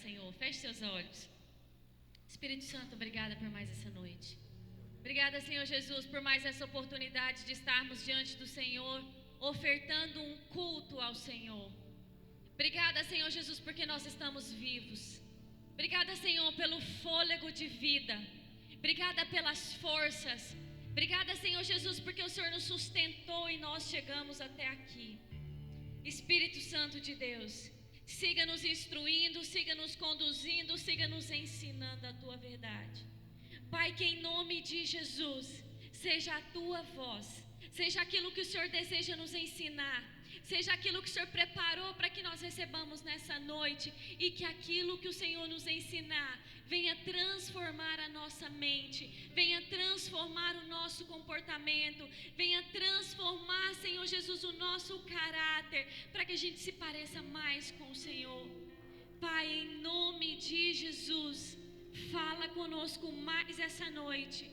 Senhor. Feche seus olhos. Espírito Santo, obrigada por mais essa noite. Obrigada, Senhor Jesus, por mais essa oportunidade de estarmos diante do Senhor, ofertando um culto ao Senhor. Obrigada, Senhor Jesus, porque nós estamos vivos. Obrigada, Senhor, pelo fôlego de vida. Obrigada pelas forças. Obrigada, Senhor Jesus, porque o Senhor nos sustentou e nós chegamos até aqui. Espírito Santo de Deus, siga nos instruindo, siga nos conduzindo, siga nos ensinando a Tua verdade. Pai, que em nome de Jesus, seja a Tua voz, seja aquilo que o Senhor deseja nos ensinar, seja aquilo que o Senhor preparou para que nós recebamos nessa noite, e que aquilo que o Senhor nos ensinar venha transformar a nossa mente, venha transformar o nosso comportamento, venha transformar, Senhor Jesus, o nosso caráter, para que a gente se pareça mais com o Senhor. Pai, em nome de Jesus, fala conosco mais essa noite,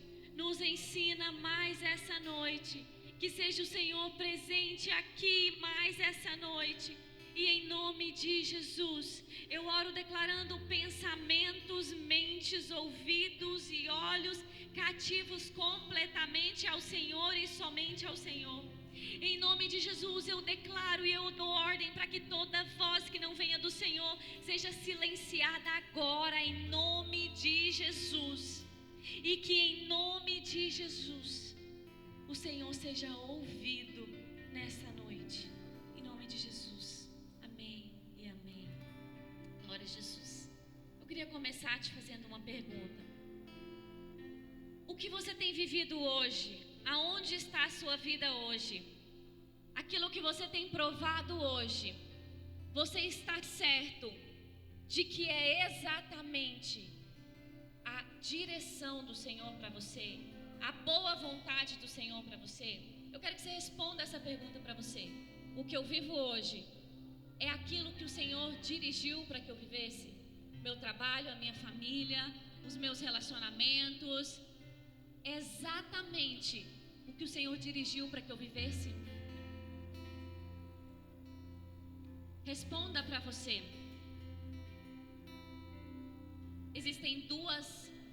nos ensina mais essa noite, que seja o Senhor presente aqui mais essa noite. E em nome de Jesus, eu oro declarando pensamentos, mentes, ouvidos e olhos cativos completamente ao Senhor e somente ao Senhor. Em nome de Jesus, eu declaro e eu dou ordem para que toda voz que não venha do Senhor seja silenciada agora, em nome de Jesus. E que em nome de Jesus, o Senhor seja ouvido nessa noite. Em nome de Jesus. Amém e amém. Glória a Jesus. Eu queria começar te fazendo uma pergunta. O que você tem vivido hoje? Aonde está a sua vida hoje? Aquilo que você tem provado hoje, você está certo de que é exatamente a direção do Senhor para você? A boa vontade do Senhor para você? Eu quero que você responda essa pergunta para você. O que eu vivo hoje é aquilo que o Senhor dirigiu para que eu vivesse? Meu trabalho, a minha família, os meus relacionamentos, é exatamente o que o Senhor dirigiu para que eu vivesse? Responda para você. Existem duas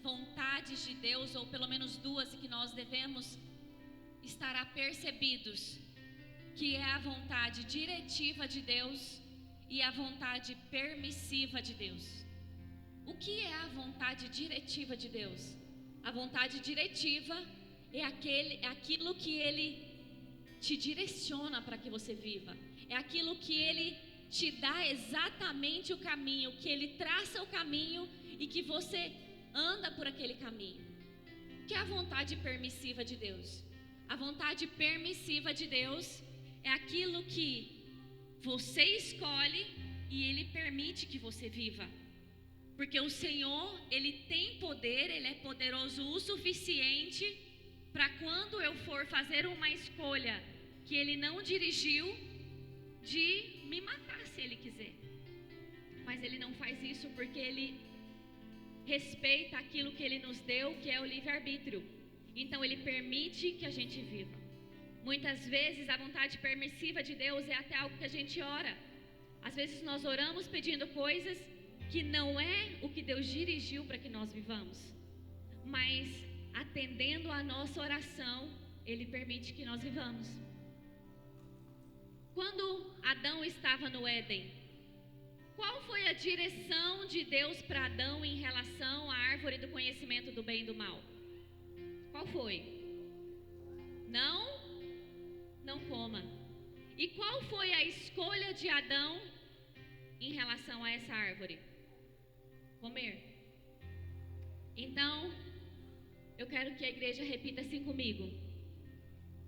vontades de Deus, ou pelo menos duas, que nós devemos estar apercebidos, que é a vontade diretiva de Deus e a vontade permissiva de Deus. O que é a vontade diretiva de Deus? A vontade diretiva é aquilo que Ele te direciona para que você viva. É aquilo que Ele te dá exatamente o caminho, que Ele traça o caminho e que você anda por aquele caminho. O que é a vontade permissiva de Deus? A vontade permissiva de Deus é aquilo que você escolhe e Ele permite que você viva. Porque o Senhor, Ele tem poder, Ele é poderoso o suficiente para quando eu for fazer uma escolha que Ele não dirigiu, de me matar se Ele quiser. Mas Ele não faz isso porque Ele respeita aquilo que Ele nos deu, que é o livre-arbítrio. Então Ele permite que a gente viva. Muitas vezes a vontade permissiva de Deus é até algo que a gente ora. Às vezes nós oramos pedindo coisas que não é o que Deus dirigiu para que nós vivamos. Mas atendendo a nossa oração, Ele permite que nós vivamos. Quando Adão estava no Éden, qual foi a direção de Deus para Adão em relação à árvore do conhecimento do bem e do mal? Qual foi? Não coma. E qual foi a escolha de Adão em relação a essa árvore? Comer. Então, eu quero que a igreja repita assim comigo.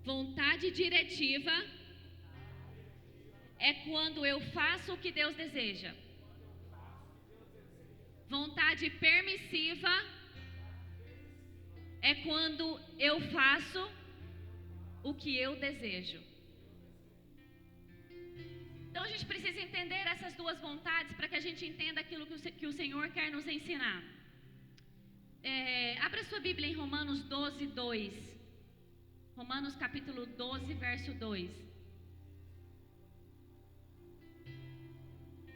Vontade diretiva é quando eu faço o que Deus deseja. Vontade permissiva é quando eu faço o que eu desejo. Então a gente precisa entender essas duas vontades para que a gente entenda aquilo que o Senhor quer nos ensinar. Abra sua Bíblia em Romanos 12, 2. Romanos capítulo 12, verso 2.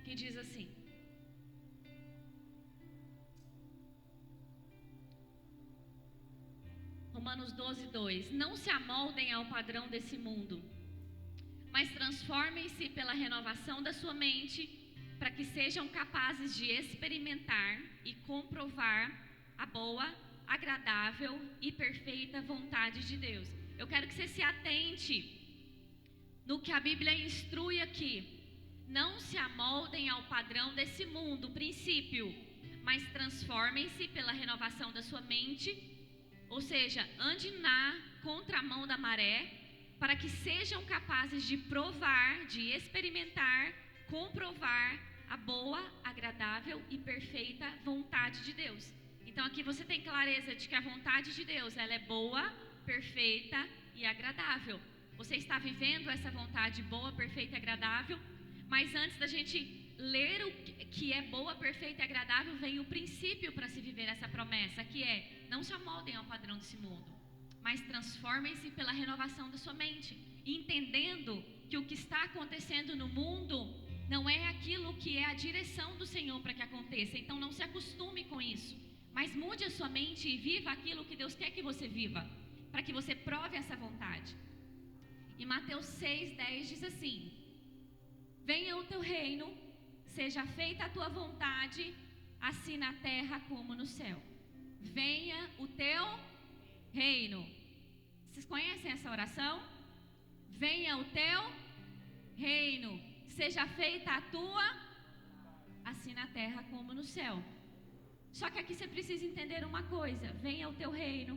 Que diz assim: Romanos 12:2. Não se amoldem ao padrão desse mundo, mas transformem-se pela renovação da sua mente, para que sejam capazes de experimentar e comprovar a boa, agradável e perfeita vontade de Deus. Eu quero que você se atente no que a Bíblia instrui aqui. Não se amoldem ao padrão desse mundo, princípio, mas transformem-se pela renovação da sua mente, ou seja, ande na contramão da maré, para que sejam capazes de provar, de experimentar, comprovar a boa, agradável e perfeita vontade de Deus. Então aqui você tem clareza de que a vontade de Deus, ela é boa, perfeita e agradável. Você está vivendo essa vontade boa, perfeita e agradável, mas antes da gente ler o que é boa, perfeita e agradável, vem o princípio para se viver essa promessa, que é: não se amoldem ao padrão desse mundo, mas transformem-se pela renovação da sua mente, entendendo que o que está acontecendo no mundo não é aquilo que é a direção do Senhor para que aconteça. Então não se acostume com isso, mas mude a sua mente e viva aquilo que Deus quer que você viva, para que você prove essa vontade. E Mateus 6:10 diz assim: venha o teu reino, seja feita a tua vontade, assim na terra como no céu. Venha o teu reino. Vocês conhecem essa oração? Venha o teu reino, seja feita a tua, assim na terra como no céu. Só que aqui você precisa entender uma coisa: venha o teu reino,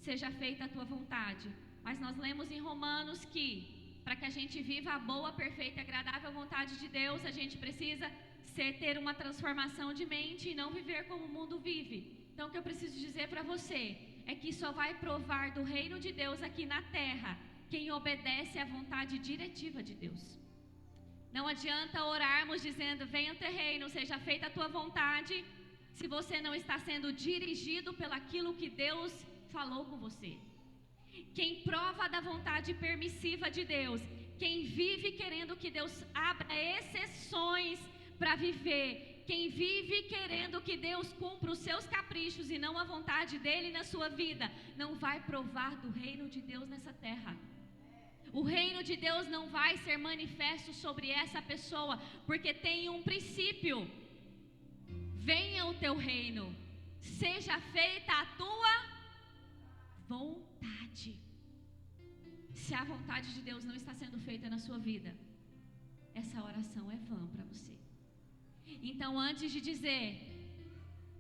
seja feita a tua vontade. Mas nós lemos em Romanos que, para que a gente viva a boa, perfeita e agradável vontade de Deus, a gente precisa ter uma transformação de mente e não viver como o mundo vive. Então o que eu preciso dizer para você é que só vai provar do reino de Deus aqui na terra quem obedece à vontade diretiva de Deus. Não adianta orarmos dizendo: venha o teu reino, seja feita a tua vontade, se você não está sendo dirigido pelaquilo que Deus falou com você. Quem prova da vontade permissiva de Deus, quem vive querendo que Deus abra exceções para viver, quem vive querendo que Deus cumpra os seus caprichos e não a vontade dele na sua vida, não vai provar do reino de Deus nessa terra. O reino de Deus não vai ser manifesto sobre essa pessoa, porque tem um princípio: venha o teu reino, seja feita a tua vontade. Se a vontade de Deus não está sendo feita na sua vida, essa oração é vã para você. Então, antes de dizer: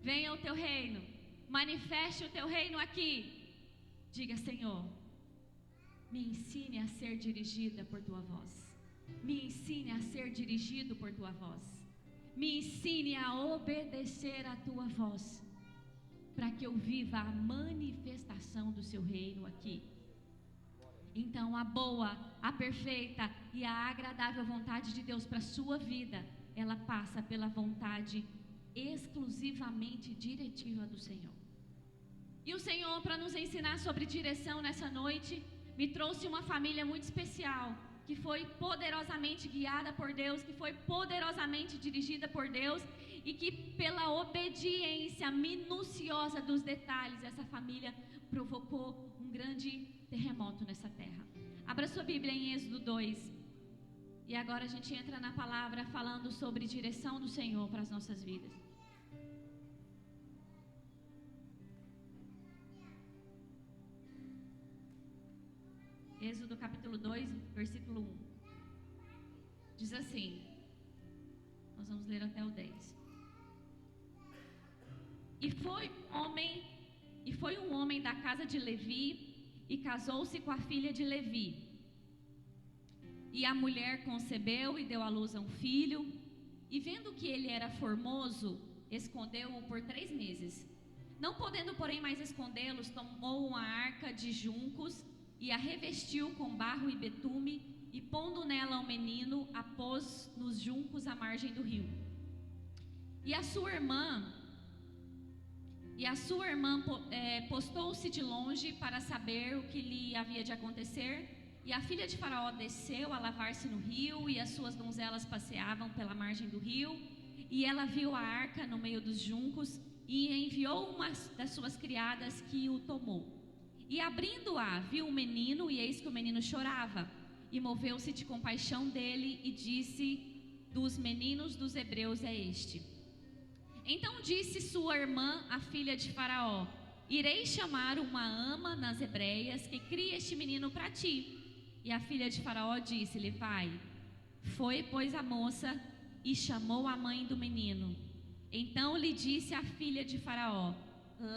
venha o teu reino, manifeste o teu reino aqui, diga: Senhor, me ensine a ser dirigida por tua voz, me ensine a ser dirigido por tua voz, me ensine a obedecer a tua voz, para que eu viva a manifestação do seu reino aqui. Então a boa, a perfeita e a agradável vontade de Deus para a sua vida, ela passa pela vontade exclusivamente diretiva do Senhor. E o Senhor, para nos ensinar sobre direção nessa noite, me trouxe uma família muito especial, que foi poderosamente guiada por Deus, que foi poderosamente dirigida por Deus, e que pela obediência minuciosa dos detalhes, essa família provocou um grande terremoto nessa terra. Abra sua Bíblia em Êxodo 2. E agora a gente entra na palavra falando sobre direção do Senhor para as nossas vidas. Êxodo capítulo 2, versículo 1. Diz assim, nós vamos ler até o 10. E foi um homem da casa de Levi, e casou-se com a filha de Levi. E a mulher concebeu e deu à luz a um filho, e vendo que ele era formoso, escondeu-o por 3 meses. Não podendo, porém, mais escondê-los, tomou uma arca de juncos e a revestiu com barro e betume, e pondo nela o menino, a pôs nos juncos à margem do rio. E a sua irmã postou-se de longe para saber o que lhe havia de acontecer. E a filha de Faraó desceu a lavar-se no rio, e as suas donzelas passeavam pela margem do rio. E ela viu a arca no meio dos juncos, e enviou uma das suas criadas, que o tomou. E abrindo-a, viu o menino, e eis que o menino chorava. E moveu-se de compaixão dele, e disse: dos meninos dos hebreus é este. Então disse sua irmã, a filha de Faraó: irei chamar uma ama nas hebreias, que crie este menino para ti. E a filha de Faraó disse-lhe: vai. Foi, pois, a moça e chamou a mãe do menino. Então lhe disse a filha de Faraó: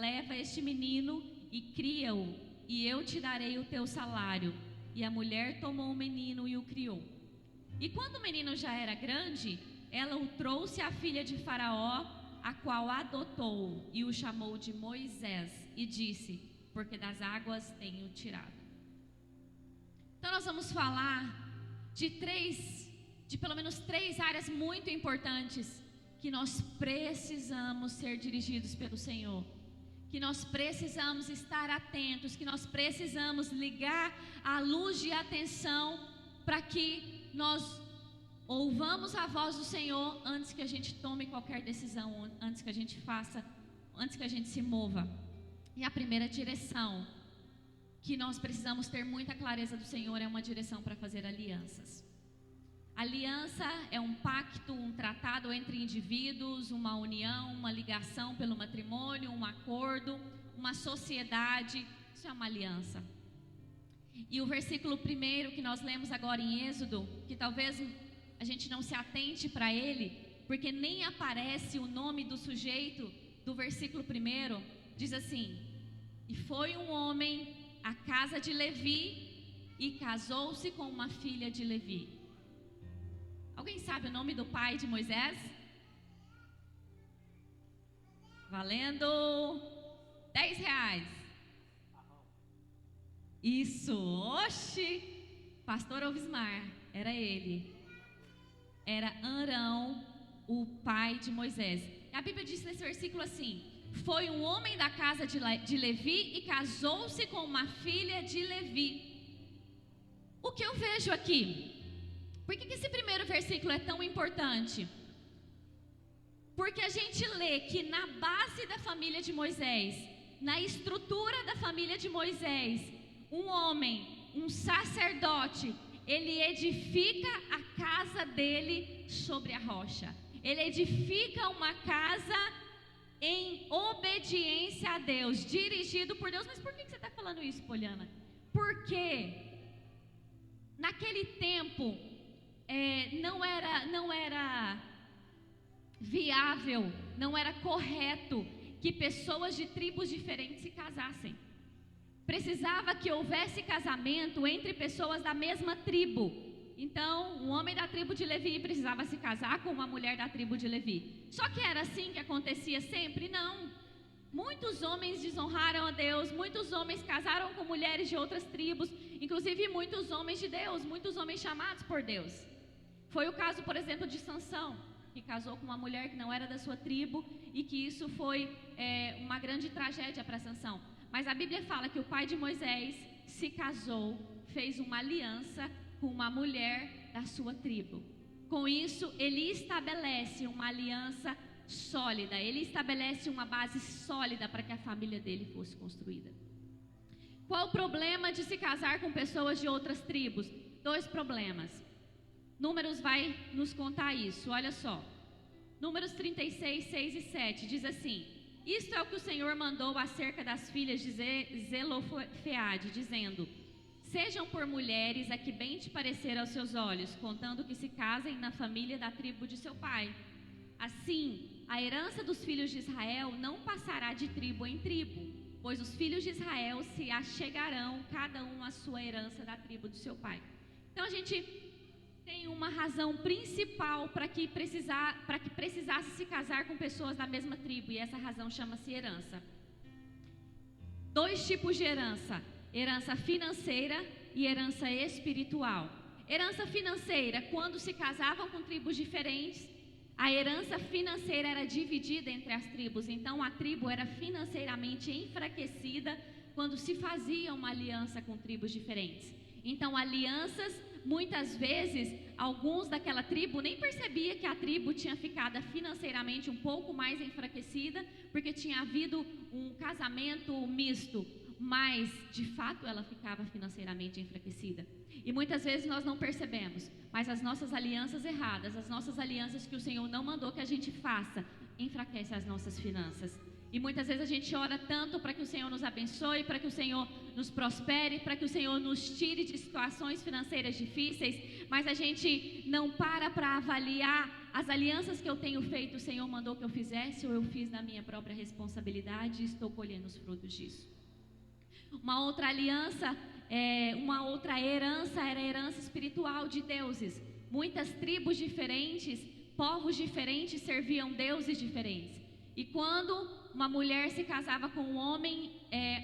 leva este menino e cria-o, e eu te darei o teu salário. E a mulher tomou o menino e o criou. E quando o menino já era grande, ela o trouxe à filha de Faraó, a qual adotou, e o chamou de Moisés, e disse: porque das águas tenho tirado. Então nós vamos falar de pelo menos três áreas muito importantes que nós precisamos ser dirigidos pelo Senhor, que nós precisamos estar atentos, que nós precisamos ligar a luz de atenção para que nós ouvamos a voz do Senhor antes que a gente tome qualquer decisão, antes que a gente faça, antes que a gente se mova. E a primeira direção que nós precisamos ter muita clareza do Senhor é uma direção para fazer alianças. Aliança é um pacto, um tratado entre indivíduos, uma união, uma ligação pelo matrimônio, um acordo, uma sociedade. Isso é uma aliança. E o versículo primeiro que nós lemos agora em Êxodo, que talvez a gente não se atente para ele, porque nem aparece o nome do sujeito do versículo primeiro, diz assim: e foi um homem à casa de Levi e casou-se com uma filha de Levi. Alguém sabe o nome do pai de Moisés? Valendo R$10. Isso, oxi! Pastor Ovismar, era ele. Era Arão, o pai de Moisés. A Bíblia diz nesse versículo assim: foi um homem da casa de Levi e casou-se com uma filha de Levi. O que eu vejo aqui? Por que esse primeiro versículo é tão importante? Porque a gente lê que na base da família de Moisés, na estrutura da família de Moisés, um homem, um sacerdote, ele edifica a casa dele sobre a rocha. Ele edifica uma casa em obediência a Deus, dirigido por Deus. Mas por que você está falando isso, Poliana? Porque naquele tempo não era viável, não era correto que pessoas de tribos diferentes se casassem. Precisava que houvesse casamento entre pessoas da mesma tribo. Então, um homem da tribo de Levi precisava se casar com uma mulher da tribo de Levi. Só que era assim que acontecia sempre? Não. Muitos homens desonraram a Deus, muitos homens casaram com mulheres de outras tribos, inclusive muitos homens de Deus, muitos homens chamados por Deus. Foi o caso, por exemplo, de Sansão, que casou com uma mulher que não era da sua tribo, e que isso foi uma grande tragédia para Sansão. Mas a Bíblia fala que o pai de Moisés se casou, fez uma aliança com uma mulher da sua tribo. Com isso, ele estabelece uma aliança sólida, ele estabelece uma base sólida para que a família dele fosse construída. Qual o problema de se casar com pessoas de outras tribos? 2 problemas. Números vai nos contar isso, olha só. Números 36, 6 e 7 diz assim: isto é o que o Senhor mandou acerca das filhas de Zelofeade, dizendo: sejam por mulheres a que bem te parecer aos seus olhos, contando que se casem na família da tribo de seu pai. Assim, a herança dos filhos de Israel não passará de tribo em tribo, pois os filhos de Israel se achegarão, cada um à sua herança da tribo de seu pai. Então a gente tem uma razão principal para que precisasse se casar com pessoas da mesma tribo, e essa razão chama-se herança. 2 tipos de herança: herança financeira e herança espiritual. Herança financeira: quando se casavam com tribos diferentes, a herança financeira era dividida entre as tribos. Então a tribo era financeiramente enfraquecida quando se fazia uma aliança com tribos diferentes. Então alianças, muitas vezes, alguns daquela tribo nem percebia que a tribo tinha ficado financeiramente um pouco mais enfraquecida, porque tinha havido um casamento misto, mas de fato ela ficava financeiramente enfraquecida. E muitas vezes nós não percebemos, mas as nossas alianças erradas, as nossas alianças que o Senhor não mandou que a gente faça, enfraquecem as nossas finanças. E muitas vezes a gente ora tanto para que o Senhor nos abençoe, para que o Senhor nos prospere, para que o Senhor nos tire de situações financeiras difíceis, mas a gente não para avaliar as alianças que eu tenho feito, o Senhor mandou que eu fizesse, ou eu fiz na minha própria responsabilidade e estou colhendo os frutos disso. Uma outra aliança, uma outra herança era a herança espiritual de deuses. Muitas tribos diferentes, povos diferentes serviam deuses diferentes. E quando uma mulher se casava com um homem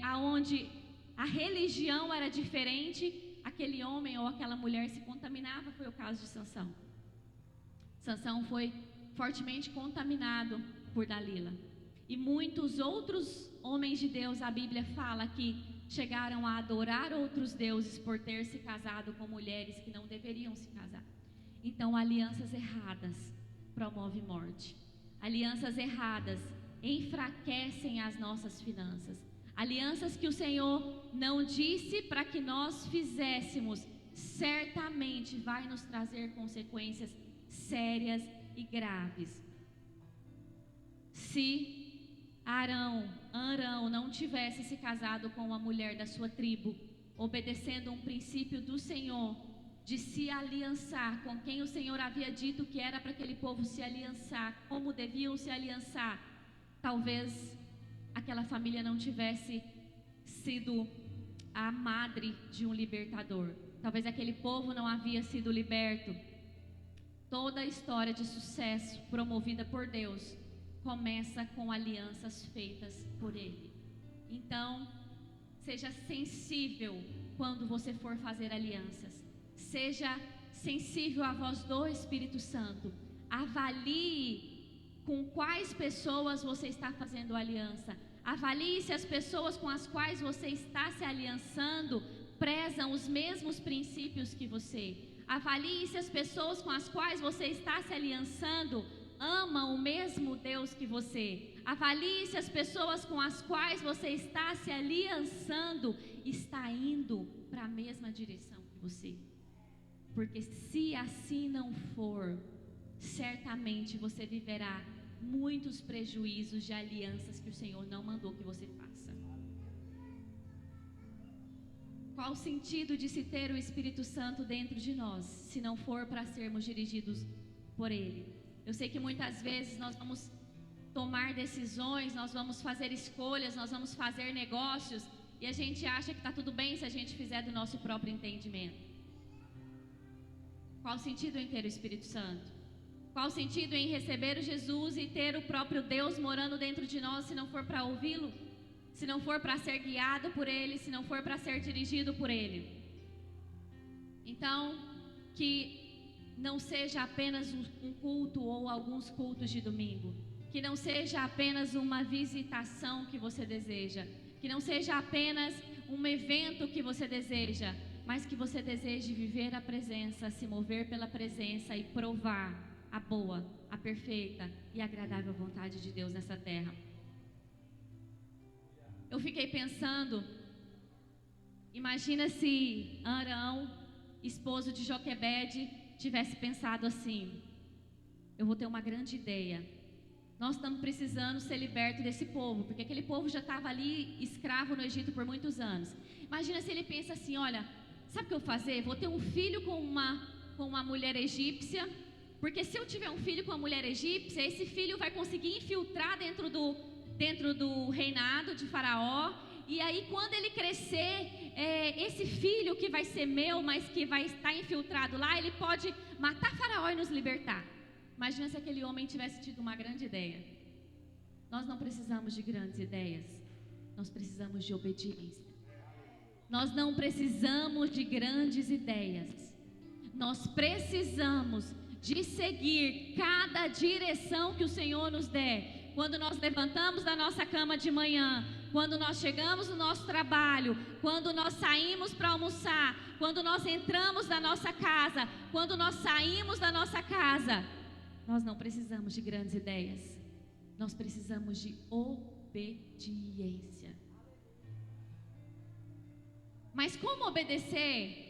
aonde a religião era diferente, aquele homem ou aquela mulher se contaminava. Foi o caso de Sansão. Sansão foi fortemente contaminado por Dalila. E muitos outros homens de Deus, a Bíblia fala que chegaram a adorar outros deuses por ter se casado com mulheres que não deveriam se casar. Então, alianças erradas promovem morte. Alianças erradas enfraquecem as nossas finanças. Alianças que o Senhor não disse para que nós fizéssemos, certamente vai nos trazer consequências sérias e graves. Se Arão não tivesse se casado com uma mulher da sua tribo, obedecendo um princípio do Senhor, de se aliançar com quem o Senhor havia dito que era para aquele povo se aliançar, como deviam se aliançar, talvez aquela família não tivesse sido a madre de um libertador. Talvez aquele povo não havia sido liberto. Toda a história de sucesso promovida por Deus começa com alianças feitas por Ele. Então, seja sensível quando você for fazer alianças. Seja sensível à voz do Espírito Santo. Avalie com quais pessoas você está fazendo aliança. Avalie se as pessoas com as quais você está se aliançando prezam os mesmos princípios que você. Avalie se as pessoas com as quais você está se aliançando amam o mesmo Deus que você. Avalie se as pessoas com as quais você está se aliançando está indo para a mesma direção que você. Porque se assim não for, certamente você viverá muitos prejuízos de alianças que o Senhor não mandou que você faça. Qual o sentido de se ter o Espírito Santo dentro de nós, se não for para sermos dirigidos por Ele? Eu sei que muitas vezes nós vamos tomar decisões, nós vamos fazer escolhas, nós vamos fazer negócios, e a gente acha que está tudo bem se a gente fizer do nosso próprio entendimento. Qual o sentido em ter o Espírito Santo? Qual o sentido em receber o Jesus e ter o próprio Deus morando dentro de nós, se não for para ouvi-lo? Se não for para ser guiado por Ele, se não for para ser dirigido por Ele? Então, que não seja apenas um culto ou alguns cultos de domingo. Que não seja apenas uma visitação que você deseja. Que não seja apenas um evento que você deseja, mas que você deseje viver a presença, se mover pela presença e provar a boa, a perfeita e agradável vontade de Deus nessa terra. Eu fiquei pensando, imagina se Arão, esposo de Joquebede, tivesse pensado assim: eu vou ter uma grande ideia. Nós estamos precisando ser libertos desse povo, porque aquele povo já estava ali escravo no Egito por muitos anos. Imagina se ele pensa assim: olha, sabe o que eu vou fazer? Vou ter um filho com uma mulher egípcia, porque se eu tiver um filho com uma mulher egípcia, esse filho vai conseguir infiltrar dentro do reinado de Faraó. E aí, quando ele crescer, esse filho que vai ser meu, mas que vai estar infiltrado lá, ele pode matar Faraó e nos libertar. Imagina se aquele homem tivesse tido uma grande ideia. Nós não precisamos de grandes ideias, nós precisamos de obediência. Nós não precisamos de grandes ideias, nós precisamos de seguir cada direção que o Senhor nos der. Quando nós levantamos da nossa cama de manhã, quando nós chegamos no nosso trabalho, quando nós saímos para almoçar, quando nós entramos na nossa casa, quando nós saímos da nossa casa, nós não precisamos de grandes ideias, nós precisamos de obediência. Mas como obedecer?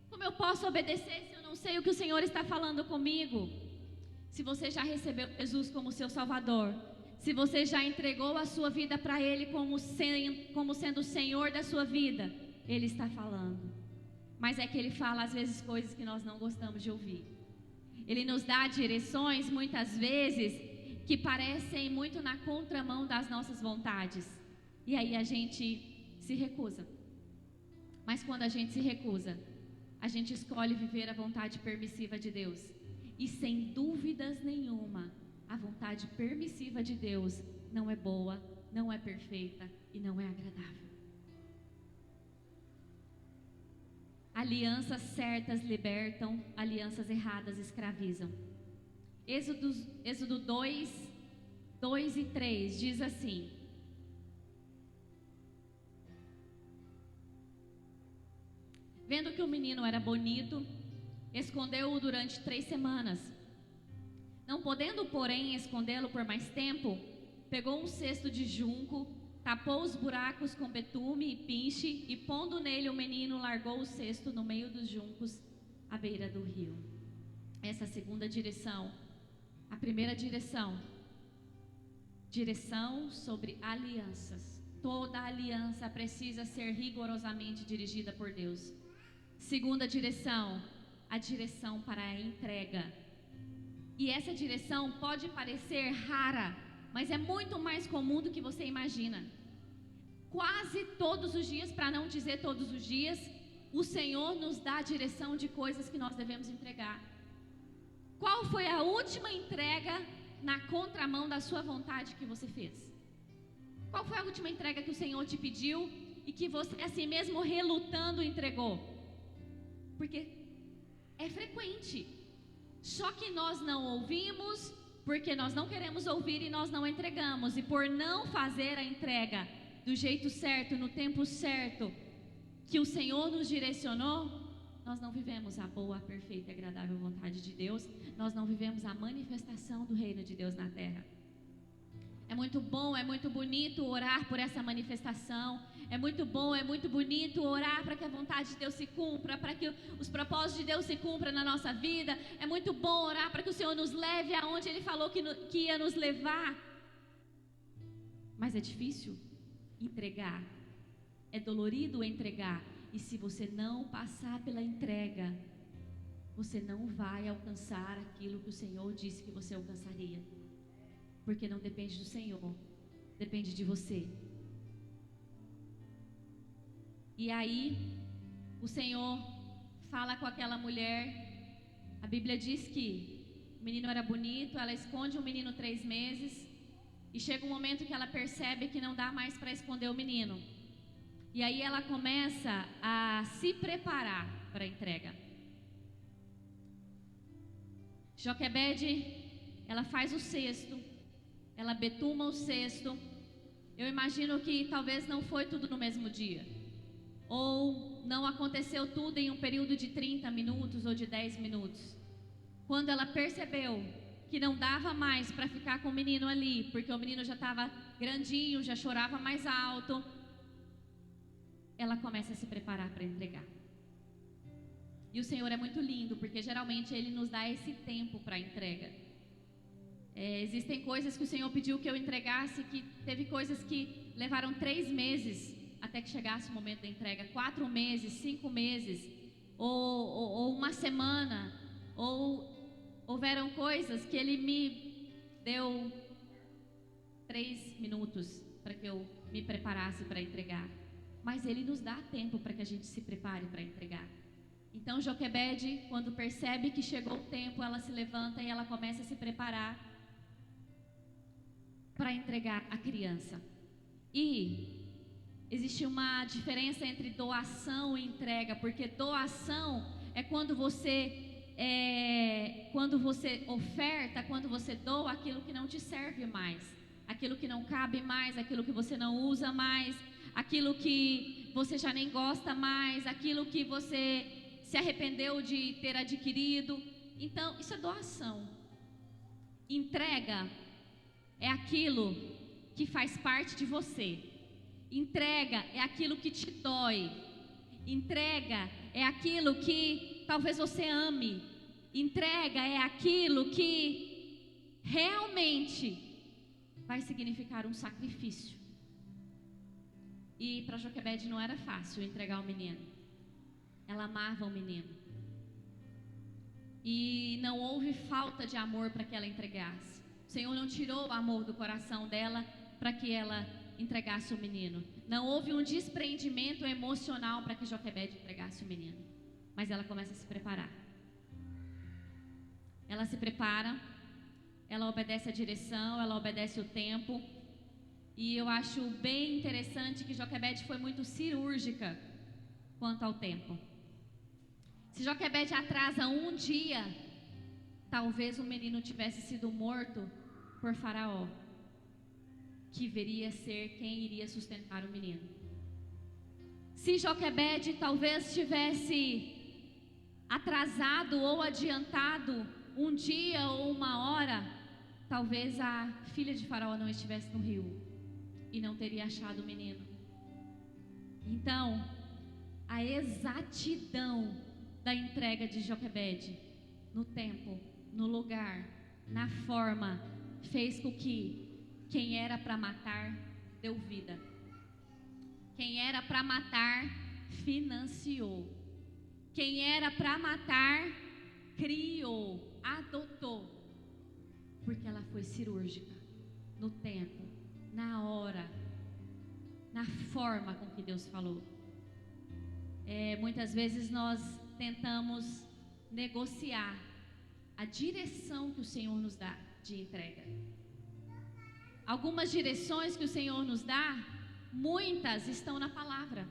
Como eu posso obedecer se eu não sei o que o Senhor está falando comigo? Se você já recebeu Jesus como seu Salvador, se você já entregou a sua vida para Ele como sendo o Senhor da sua vida, Ele está falando. Mas é que Ele fala às vezes coisas que nós não gostamos de ouvir. Ele nos dá direções muitas vezes que parecem muito na contramão das nossas vontades. E aí a gente se recusa. Mas quando a gente se recusa, a gente escolhe viver a vontade permissiva de Deus. E sem dúvidas nenhuma, a vontade permissiva de Deus não é boa, não é perfeita e não é agradável. Alianças certas libertam, alianças erradas escravizam. Êxodo 2 e 3 diz assim: vendo que o menino era bonito, escondeu-o durante 3 semanas. Não podendo, porém, escondê-lo por mais tempo, pegou um cesto de junco, tapou os buracos com betume e pinche, e pondo nele o menino, largou o cesto no meio dos juncos, à beira do rio. Essa é a segunda direção. A primeira direção sobre alianças. Toda aliança precisa ser rigorosamente dirigida por Deus. Segunda direção, a direção para a entrega. E essa direção pode parecer rara, mas é muito mais comum do que você imagina. Quase todos os dias, para não dizer todos os dias, o Senhor nos dá a direção de coisas que nós devemos entregar. Qual foi a última entrega na contramão da sua vontade que você fez? Qual foi a última entrega que o Senhor te pediu e que você, assim mesmo relutando, entregou? Porque é frequente. Só que nós não ouvimos, porque nós não queremos ouvir e nós não entregamos. E por não fazer a entrega do jeito certo, no tempo certo, que o Senhor nos direcionou, nós não vivemos a boa, perfeita e agradável vontade de Deus. Nós não vivemos a manifestação do reino de Deus na terra. É muito bom, é muito bonito orar por essa manifestação. É muito bom, é muito bonito orar para que a vontade de Deus se cumpra, para que os propósitos de Deus se cumpram na nossa vida. É muito bom orar para que o Senhor nos leve aonde Ele falou que ia nos levar. Mas é difícil entregar. É dolorido entregar. E se você não passar pela entrega, você não vai alcançar aquilo que o Senhor disse que você alcançaria. Porque não depende do Senhor, depende de você. E aí, o Senhor fala com aquela mulher. A Bíblia diz que o menino era bonito, ela esconde o menino 3 meses. E chega um momento que ela percebe que não dá mais para esconder o menino. E aí ela começa a se preparar para a entrega. Joquebede, ela faz o cesto. Ela betuma o cesto. Eu imagino que talvez não foi tudo no mesmo dia. Ou não aconteceu tudo em um período de 30 minutos ou de 10 minutos. Quando ela percebeu que não dava mais para ficar com o menino ali, porque o menino já estava grandinho, já chorava mais alto, ela começa a se preparar para entregar. E o Senhor é muito lindo, porque geralmente Ele nos dá esse tempo para a entrega. Existem coisas que o Senhor pediu que eu entregasse, que teve coisas que levaram 3 meses até que chegasse o momento da entrega, 4 meses, 5 meses, ou uma semana, ou houveram coisas que Ele me deu 3 minutos para que eu me preparasse para entregar. Mas Ele nos dá tempo para que a gente se prepare para entregar. Então Joquebede, quando percebe que chegou o tempo, ela se levanta e ela começa a se preparar para entregar a criança. E existe uma diferença entre doação e entrega, porque doação é quando você oferta, quando você doa aquilo que não te serve mais, aquilo que não cabe mais, aquilo que você não usa mais, aquilo que você já nem gosta mais, aquilo que você se arrependeu de ter adquirido. Então, isso é doação. Entrega é aquilo que faz parte de você. Entrega é aquilo que te dói. Entrega é aquilo que talvez você ame. Entrega é aquilo que realmente vai significar um sacrifício. E para Joquebede não era fácil entregar o menino. Ela amava o menino. E não houve falta de amor para que ela entregasse. O Senhor não tirou o amor do coração dela para que ela entregasse o menino. Não houve um desprendimento emocional para que Joquebede entregasse o menino. Mas ela começa a se preparar. Ela se prepara, ela obedece a direção, ela obedece o tempo. E eu acho bem interessante que Joquebede foi muito cirúrgica quanto ao tempo. Se Joquebede atrasa um dia, talvez o menino tivesse sido morto por Faraó, que viria ser quem iria sustentar o menino. Se Joquebede talvez tivesse atrasado ou adiantado um dia ou uma hora, talvez a filha de Faraó não estivesse no rio e não teria achado o menino. Então, a exatidão da entrega de Joquebede no tempo, no lugar, na forma, fez com que quem era para matar deu vida. Quem era para matar financiou. Quem era para matar criou, adotou. Porque ela foi cirúrgica no tempo, na hora, na forma com que Deus falou. Muitas vezes nós tentamos negociar a direção que o Senhor nos dá de entrega. Algumas direções que o Senhor nos dá, muitas estão na palavra.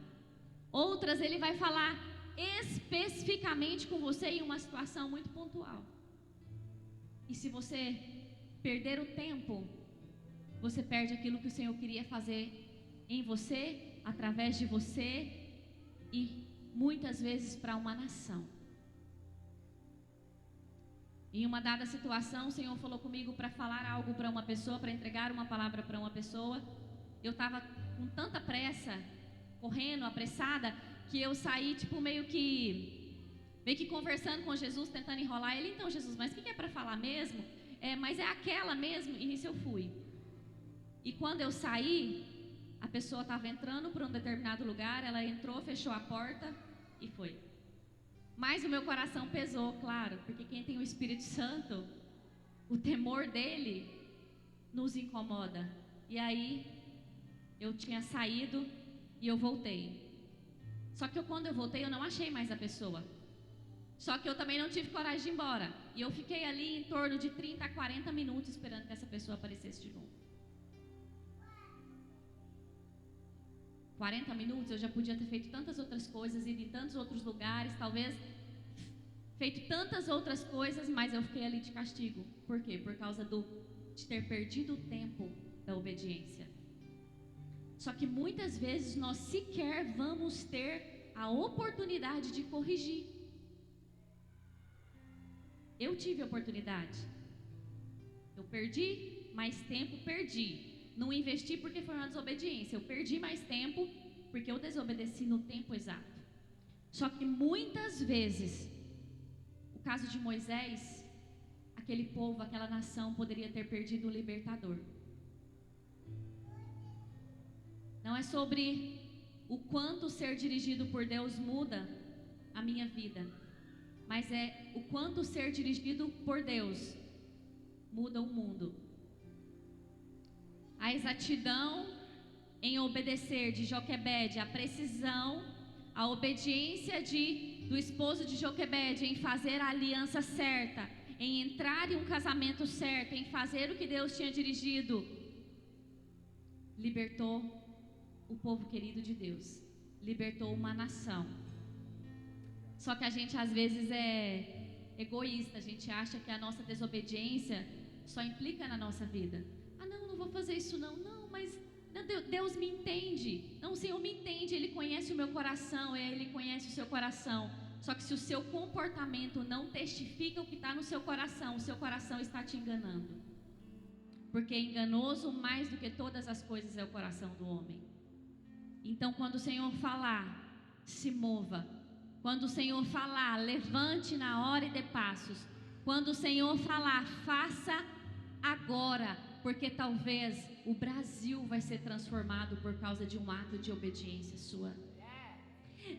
Outras Ele vai falar especificamente com você em uma situação muito pontual. E se você perder o tempo, você perde aquilo que o Senhor queria fazer em você, através de você e muitas vezes para uma nação. Em uma dada situação, o Senhor falou comigo para falar algo para uma pessoa, para entregar uma palavra para uma pessoa. Eu estava com tanta pressa, correndo, apressada, que eu saí meio que conversando com Jesus, tentando enrolar ele. Então, Jesus, mas o que é para falar mesmo? Mas é aquela mesmo? E nisso eu fui. E quando eu saí, a pessoa estava entrando por um determinado lugar, ela entrou, fechou a porta e foi. Mas o meu coração pesou, claro, porque quem tem o Espírito Santo, o temor dele nos incomoda. E aí, eu tinha saído e eu voltei. Só que quando eu voltei, eu não achei mais a pessoa. Só que eu também não tive coragem de ir embora. E eu fiquei ali em torno de 30 a 40 minutos esperando que essa pessoa aparecesse de novo. 40 minutos, eu já podia ter feito tantas outras coisas, ido em tantos outros lugares, talvez feito tantas outras coisas, mas eu fiquei ali de castigo. Por quê? Por causa de ter perdido o tempo da obediência. Só que muitas vezes nós sequer vamos ter a oportunidade de corrigir. Eu tive a oportunidade. Eu perdi mais tempo, perdi. Não investi porque foi uma desobediência. Eu perdi mais tempo porque eu desobedeci no tempo exato. Só que muitas vezes, o caso de Moisés, aquele povo, aquela nação poderia ter perdido o libertador. Não é sobre o quanto ser dirigido por Deus muda a minha vida, mas é o quanto ser dirigido por Deus muda o mundo. A exatidão em obedecer de Joquebede, a precisão, a obediência do esposo de Joquebede em fazer a aliança certa, em entrar em um casamento certo, em fazer o que Deus tinha dirigido, libertou o povo querido de Deus, libertou uma nação. Só que a gente às vezes é egoísta, a gente acha que a nossa desobediência só implica na nossa vida. Não vou fazer isso não, mas Deus me entende. Não, o Senhor me entende, Ele conhece o meu coração, Ele conhece o seu coração. Só que se o seu comportamento não testifica o que está no seu coração está te enganando. Porque enganoso mais do que todas as coisas é o coração do homem. Então, quando o Senhor falar, se mova. Quando o Senhor falar, levante na hora e dê passos. Quando o Senhor falar, faça agora, porque talvez o Brasil vai ser transformado por causa de um ato de obediência sua.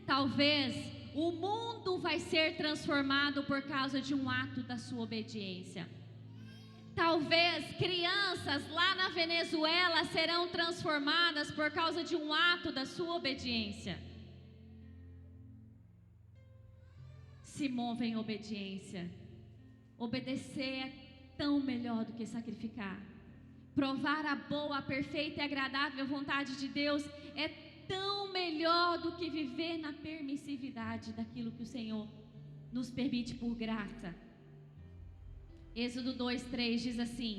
Talvez o mundo vai ser transformado por causa de um ato da sua obediência. Talvez crianças lá na Venezuela serão transformadas por causa de um ato da sua obediência. Se move em obediência. Obedecer é tão melhor do que sacrificar. Provar a boa, a perfeita e agradável vontade de Deus é tão melhor do que viver na permissividade daquilo que o Senhor nos permite por graça. Êxodo 2:3 diz assim: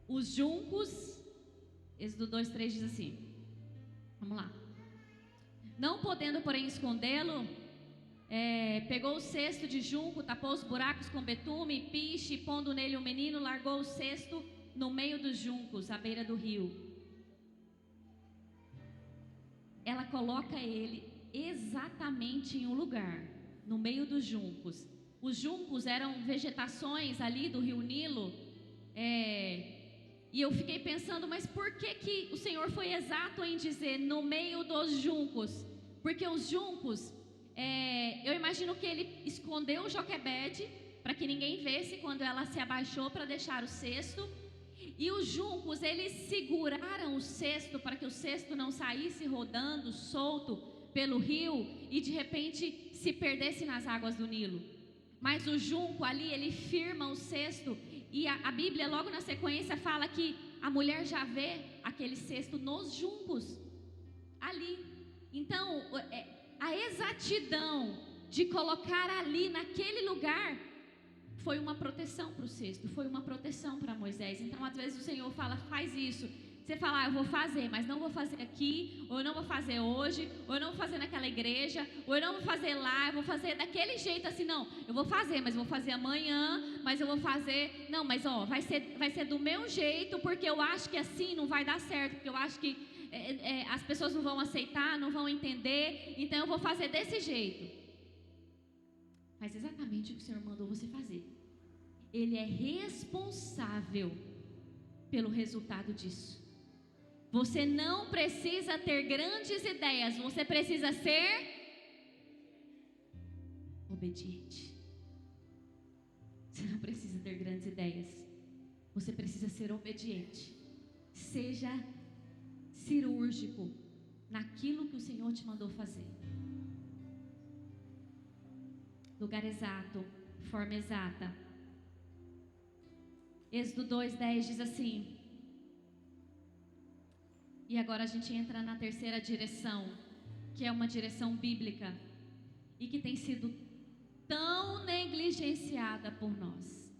os juncos, Êxodo 2:3 diz assim, vamos lá. Não podendo, porém, escondê-lo, pegou o cesto de junco, tapou os buracos com betume e piche, e pondo nele o menino, largou o cesto no meio dos juncos, à beira do rio. Ela coloca ele exatamente em um lugar, no meio dos juncos. Os juncos eram vegetações ali do rio Nilo, e eu fiquei pensando, mas por que o Senhor foi exato em dizer no meio dos juncos? Porque os juncos, eu imagino que ele escondeu o Joquebede para que ninguém visse quando ela se abaixou para deixar o cesto. E os juncos, eles seguraram o cesto para que o cesto não saísse rodando solto pelo rio e de repente se perdesse nas águas do Nilo. Mas o junco ali, ele firma o cesto, e a Bíblia logo na sequência fala que a mulher já vê aquele cesto nos juncos ali. Então a exatidão de colocar ali naquele lugar foi uma proteção para o cesto, foi uma proteção para Moisés. Então às vezes o Senhor fala, faz isso. Você fala, eu vou fazer, mas não vou fazer aqui, ou eu não vou fazer hoje, ou eu não vou fazer naquela igreja, ou eu não vou fazer lá, eu vou fazer daquele jeito assim, não, eu vou fazer, mas vou fazer amanhã, mas eu vou fazer, não, mas vai ser do meu jeito, porque eu acho que assim não vai dar certo, porque eu acho que as pessoas não vão aceitar, não vão entender, então eu vou fazer desse jeito. Faz exatamente o que o Senhor mandou você fazer. Ele é responsável pelo resultado disso. Você não precisa ter grandes ideias, você precisa ser obediente. Você não precisa ter grandes ideias, você precisa ser obediente. Seja cirúrgico naquilo que o Senhor te mandou fazer. Lugar exato, forma exata. Êxodo 2:10 diz assim. E agora a gente entra na terceira direção, que é uma direção bíblica e que tem sido tão negligenciada por nós,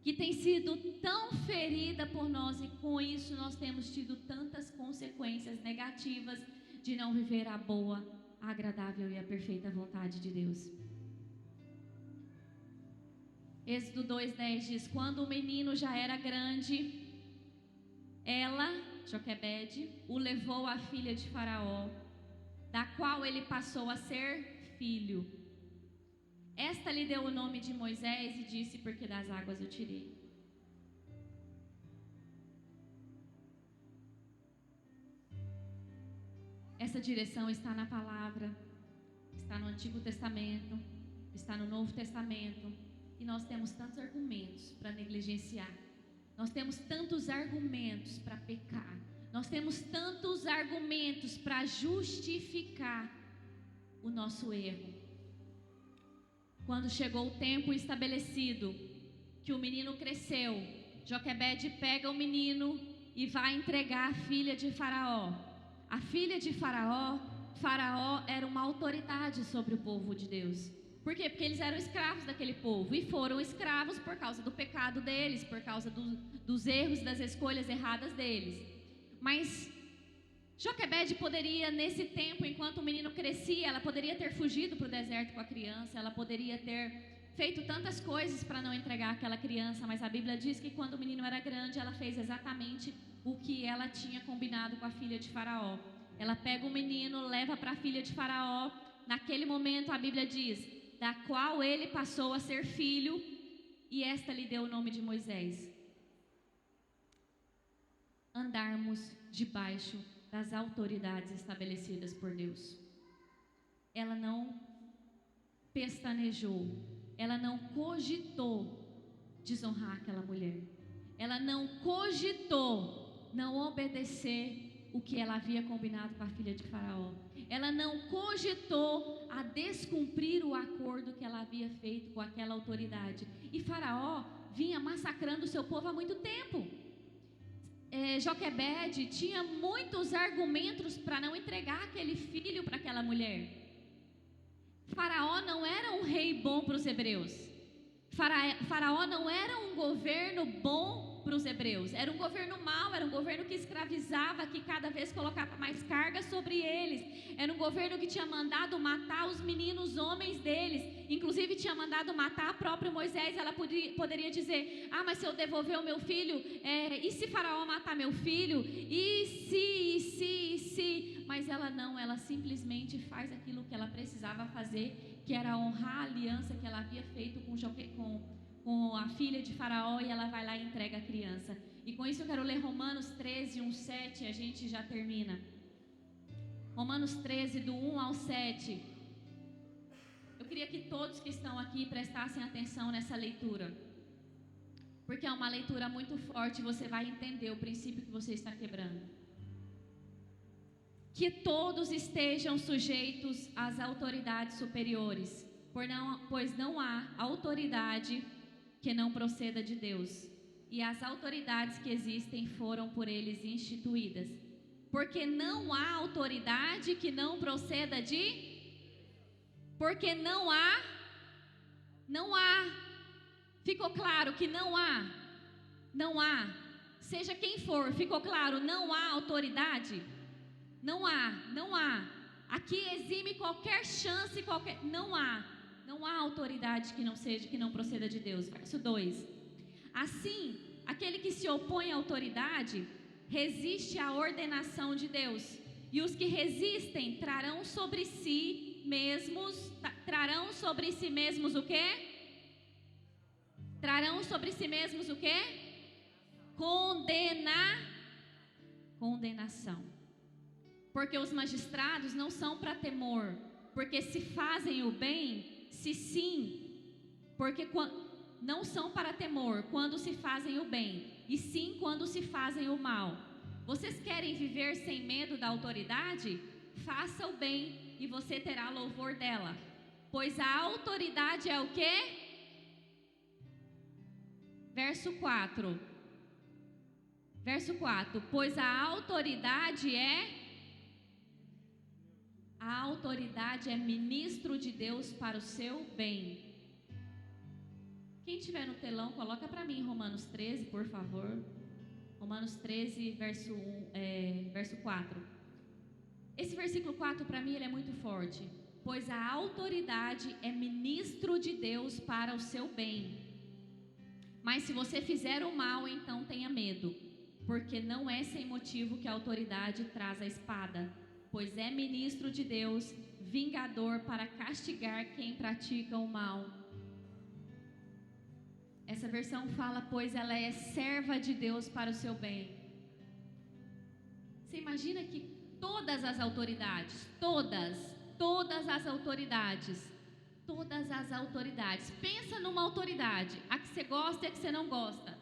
que tem sido tão ferida por nós, e com isso nós temos tido tantas consequências negativas de não viver a boa, a agradável e a perfeita vontade de Deus. Êxodo 2:10 diz: quando o menino já era grande, ela, Joquebede, o levou à filha de Faraó, da qual ele passou a ser filho. Esta lhe deu o nome de Moisés e disse: porque das águas eu tirei. Essa direção está na palavra, está no Antigo Testamento, está no Novo Testamento, e nós temos tantos argumentos para negligenciar. Nós temos tantos argumentos para pecar. Nós temos tantos argumentos para justificar o nosso erro. Quando chegou o tempo estabelecido, que o menino cresceu, Joquebede pega o menino e vai entregar a filha de Faraó. A filha de Faraó, Faraó era uma autoridade sobre o povo de Deus. Por quê? Porque eles eram escravos daquele povo, e foram escravos por causa do pecado deles, por causa dos erros e das escolhas erradas deles. Mas Joquebede poderia, nesse tempo, enquanto o menino crescia, ela poderia ter fugido para o deserto com a criança, ela poderia ter feito tantas coisas para não entregar aquela criança, mas a Bíblia diz que quando o menino era grande, ela fez exatamente o que ela tinha combinado com a filha de Faraó. Ela pega o menino, leva para a filha de Faraó. Naquele momento a Bíblia diz, da qual ele passou a ser filho, e esta lhe deu o nome de Moisés. Andarmos debaixo das autoridades estabelecidas por Deus. Ela não pestanejou, ela não cogitou desonrar aquela mulher. Ela não cogitou não obedecer o que ela havia combinado com a filha de Faraó. Ela não cogitou a descumprir o acordo que ela havia feito com aquela autoridade. E Faraó vinha massacrando o seu povo há muito tempo. Joquebede tinha muitos argumentos para não entregar aquele filho para aquela mulher. Faraó não era um rei bom para os hebreus. Faraó não era um governo bom para os hebreus. Era um governo mau, era um governo que escravizava, que cada vez colocava mais carga sobre eles. Era um governo que tinha mandado matar os meninos homens deles. Inclusive tinha mandado matar a própria Moisés. Ela poderia dizer, mas se eu devolver o meu filho, e se Faraó matar meu filho? E se? Mas ela não, ela simplesmente faz aquilo que ela precisava fazer, que era honrar a aliança que ela havia feito com a filha de Faraó, e ela vai lá e entrega a criança. E com isso eu quero ler Romanos 13, 1, 7, a gente já termina. Romanos 13, do 1 ao 7. Eu queria que todos que estão aqui prestassem atenção nessa leitura, porque é uma leitura muito forte, você vai entender o princípio que você está quebrando. Que todos estejam sujeitos às autoridades superiores, pois não há autoridade que não proceda de Deus, e as autoridades que existem foram por eles instituídas, porque não há autoridade que não proceda de... Porque não há, ficou claro que não há, seja quem for, ficou claro, não há autoridade, não há, aqui exime qualquer chance, não há autoridade que não proceda de Deus. Verso 2, assim, aquele que se opõe à autoridade, resiste à ordenação de Deus, e os que resistem trarão sobre si mesmos o quê? Trarão sobre si mesmos o quê? Condenação. Porque os magistrados não são para temor, porque se fazem o bem, porque não são para temor quando se fazem o bem, e sim quando se fazem o mal. Vocês querem viver sem medo da autoridade? Faça o bem e você terá louvor dela, pois a autoridade é o quê? Verso 4, pois a autoridade é ministro de Deus para o seu bem. Quem tiver no telão, coloca para mim Romanos 13, por favor. Romanos 13, verso 4. Esse versículo 4 para mim ele é muito forte. Pois a autoridade é ministro de Deus para o seu bem. Mas se você fizer o mal, então tenha medo, porque não é sem motivo que a autoridade traz a espada, pois é ministro de Deus, vingador para castigar quem pratica o mal. Essa versão fala, pois ela é serva de Deus para o seu bem. Você imagina que todas as autoridades, todas as autoridades, pensa numa autoridade, a que você gosta e a que você não gosta,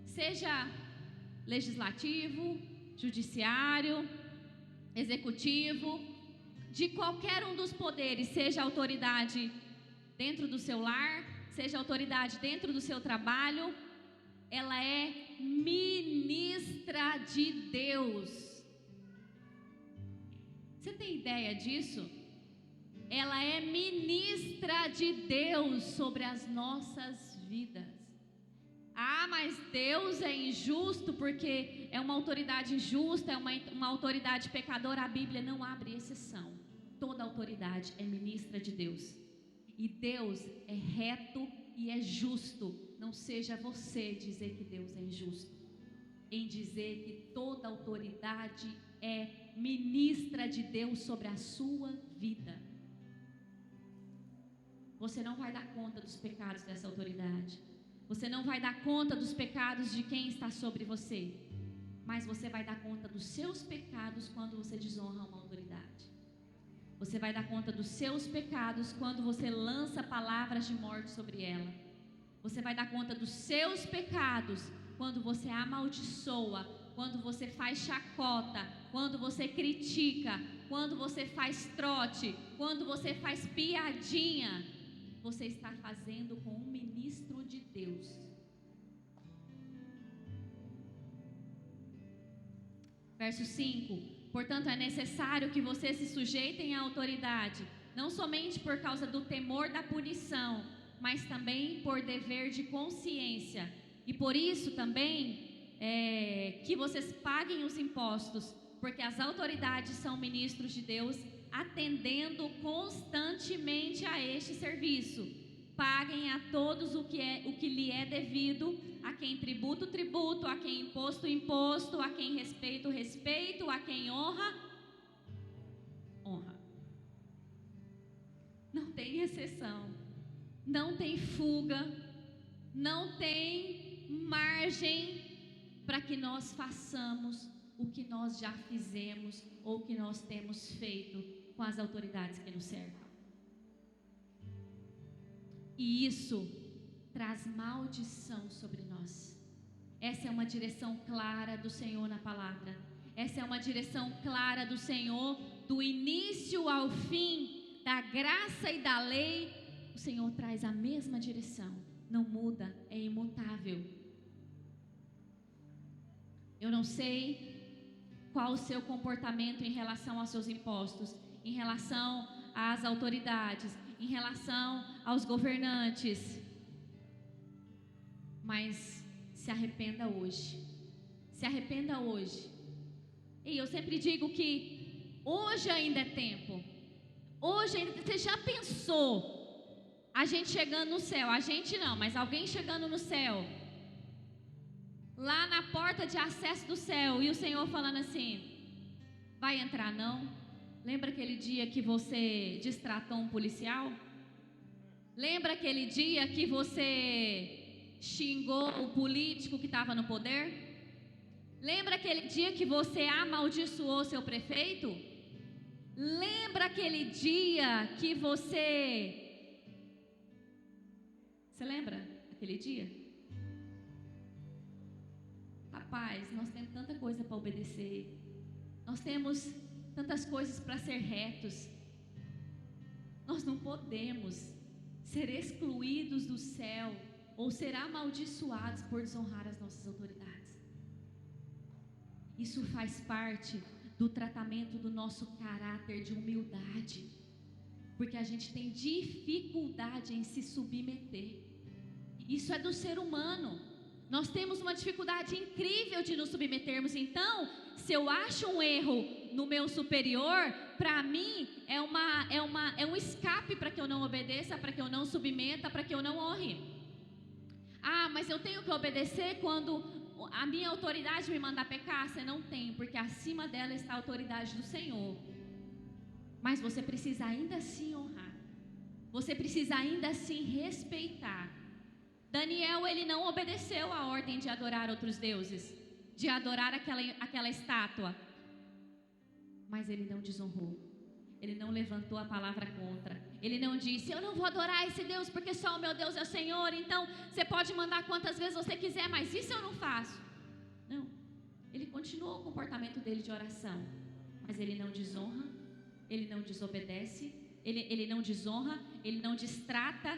seja legislativo, judiciário, executivo, de qualquer um dos poderes, seja autoridade dentro do seu lar, seja autoridade dentro do seu trabalho, ela é ministra de Deus. Você tem ideia disso? Ela é ministra de Deus sobre as nossas vidas. Mas Deus é injusto porque é uma autoridade injusta, é uma autoridade pecadora. A Bíblia não abre exceção. Toda autoridade é ministra de Deus. E Deus é reto e é justo. Não seja você dizer que Deus é injusto, em dizer que toda autoridade é ministra de Deus sobre a sua vida. Você não vai dar conta dos pecados dessa autoridade. Você não vai dar conta dos pecados de quem está sobre você. Mas você vai dar conta dos seus pecados quando você desonra uma autoridade. Você vai dar conta dos seus pecados quando você lança palavras de morte sobre ela. Você vai dar conta dos seus pecados quando você amaldiçoa, quando você faz chacota, quando você critica, quando você faz trote, quando você faz piadinha. Você está fazendo com um ministro de Deus. Verso 5: portanto, é necessário que vocês se sujeitem à autoridade, não somente por causa do temor da punição, mas também por dever de consciência. E por isso também que vocês paguem os impostos, porque as autoridades são ministros de Deus, atendendo constantemente a este serviço. Paguem a todos o que lhe é devido, a quem tributo, tributo, a quem imposto, imposto, a quem respeito, respeito, a quem honra, honra. Não tem exceção, não tem fuga, não tem margem para que nós façamos o que nós já fizemos ou o que nós temos feito com as autoridades que nos cercam. E isso traz maldição sobre nós. Essa é uma direção clara do Senhor na palavra. Essa é uma direção clara do Senhor, do início ao fim, da graça e da lei. O Senhor traz a mesma direção, não muda, é imutável. Eu não sei qual o seu comportamento em relação aos seus impostos, em relação às autoridades, em relação aos governantes, mas se arrependa hoje. Se arrependa hoje. E eu sempre digo que hoje ainda é tempo. Hoje ainda, você já pensou a gente chegando no céu? A gente não, mas alguém chegando no céu, lá na porta de acesso do céu, e o Senhor falando assim: vai entrar não? Lembra aquele dia que você destratou um policial? Lembra aquele dia que você xingou o político que estava no poder? Lembra aquele dia que você amaldiçoou seu prefeito? Lembra aquele dia que você lembra aquele dia? Rapaz, nós temos tanta coisa para obedecer. Nós temos tantas coisas para ser retos. Nós não podemos ser excluídos do céu ou ser amaldiçoados por desonrar as nossas autoridades. Isso faz parte do tratamento do nosso caráter de humildade, porque a gente tem dificuldade em se submeter. Isso é do ser humano. Nós temos uma dificuldade incrível de nos submetermos. Então, se eu acho um erro no meu superior, para mim é um escape para que eu não obedeça, para que eu não submeta, para que eu não honre. Ah, mas eu tenho que obedecer quando a minha autoridade me mandar pecar? Você não tem, porque acima dela está a autoridade do Senhor. Mas você precisa ainda assim honrar. Você precisa ainda assim respeitar. Daniel, ele não obedeceu a ordem de adorar outros deuses, de adorar aquela estátua. Mas ele não desonrou. Ele não levantou a palavra contra. Ele não disse: eu não vou adorar esse Deus porque só o meu Deus é o Senhor. Então você pode mandar quantas vezes você quiser, mas isso eu não faço. Não. Ele continuou o comportamento dele de oração, mas ele não desonra, ele não desobedece, ele não desonra, ele não destrata,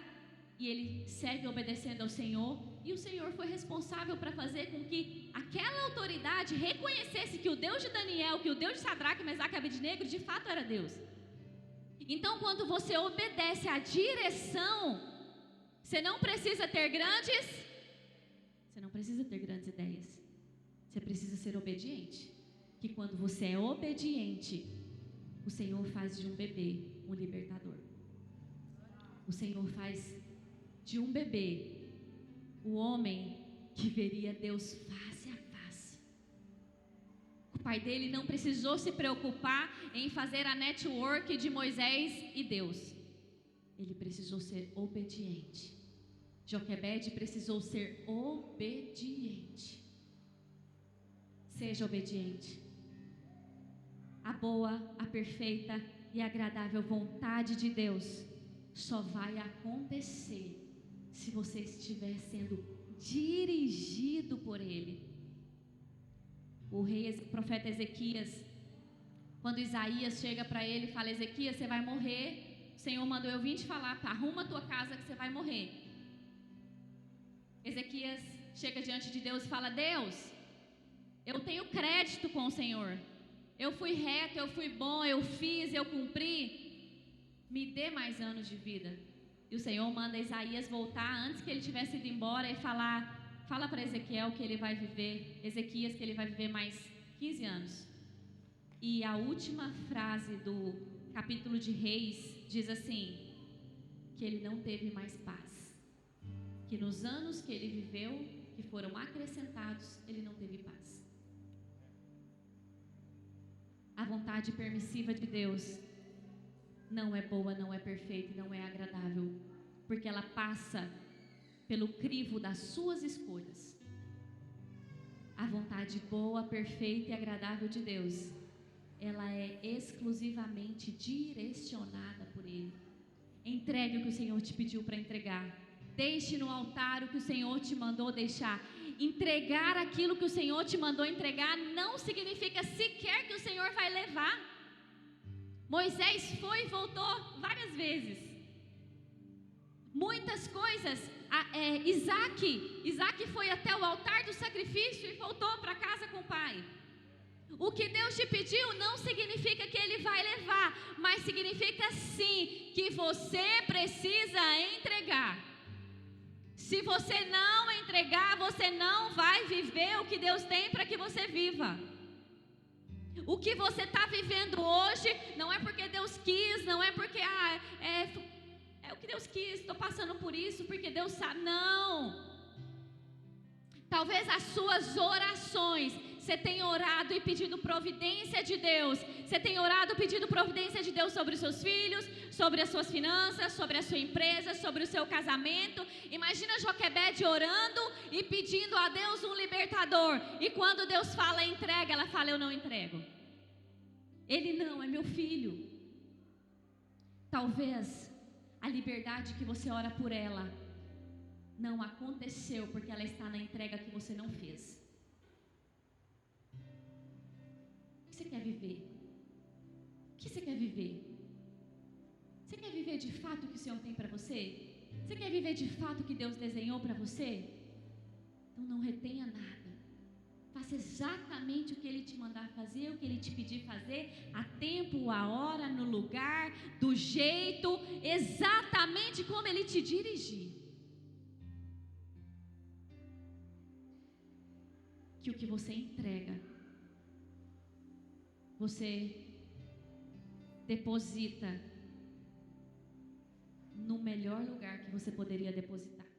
e ele segue obedecendo ao Senhor. E o Senhor foi responsável para fazer com que aquela autoridade reconhecesse que o Deus de Daniel, que o Deus de Sadraque, Mesaque e Abednego de fato era Deus. Então, quando você obedece à direção, você não precisa ter grandes ideias. Você precisa ser obediente. Que quando você é obediente, o Senhor faz de um bebê um libertador. O Senhor faz de um bebê o homem que veria Deus face a face. pai dele não precisou se preocupar em fazer a network de Moisés e Deus. Ele precisou ser obediente. Joquebede precisou ser obediente. Seja obediente. A boa, a perfeita e agradável vontade de Deus só vai acontecer se você estiver sendo dirigido por Ele. O profeta Ezequias, quando Isaías chega para ele e fala: Ezequias, você vai morrer, o Senhor mandou eu vir te falar, arruma a tua casa que você vai morrer. Ezequias chega diante de Deus e fala: Deus, eu tenho crédito com o Senhor, eu fui reto, eu fui bom, eu fiz, eu cumpri, me dê mais anos de vida. E o Senhor manda Isaías voltar antes que ele tivesse ido embora e fala para Ezequiel que ele vai viver, Ezequias, que ele vai viver mais 15 anos. E a última frase do capítulo de Reis diz assim, que ele não teve mais paz, que nos anos que ele viveu, que foram acrescentados, ele não teve paz. A vontade permissiva de Deus não é boa, não é perfeita, não é agradável, porque ela passa pelo crivo das suas escolhas. A vontade boa, perfeita e agradável de Deus, ela é exclusivamente direcionada por Ele. Entregue o que o Senhor te pediu para entregar. Deixe no altar o que o Senhor te mandou deixar. Entregar aquilo que o Senhor te mandou entregar não significa sequer que o Senhor vai levar. Moisés foi e voltou várias vezes. Muitas coisas. Isaac foi até o altar do sacrifício e voltou para casa com o pai. O que Deus te pediu não significa que Ele vai levar, mas significa sim que você precisa entregar. Se você não entregar, você não vai viver o que Deus tem para que você viva. O que você está vivendo hoje não é porque Deus quis, não é porque é o que Deus quis, estou passando por isso porque Deus sabe. Não. Talvez as suas orações, você tem orado e pedido providência de Deus. Você tem orado pedindo providência de Deus sobre os seus filhos, sobre as suas finanças, sobre a sua empresa, sobre o seu casamento. Imagina Joquebede orando e pedindo a Deus um libertador. E quando Deus fala entrega, ela fala: eu não entrego. Ele não, é meu filho. Talvez a liberdade que você ora por ela não aconteceu porque ela está na entrega que você não fez. O que você quer viver? O que você quer viver? Você quer viver de fato o que o Senhor tem para você? Você quer viver de fato o que Deus desenhou para você? Então não retenha nada. Faça exatamente o que Ele te mandar fazer, o que Ele te pedir fazer, a tempo, a hora, no lugar, do jeito, exatamente como Ele te dirigir. Que o que você entrega, você deposita no melhor lugar que você poderia depositar.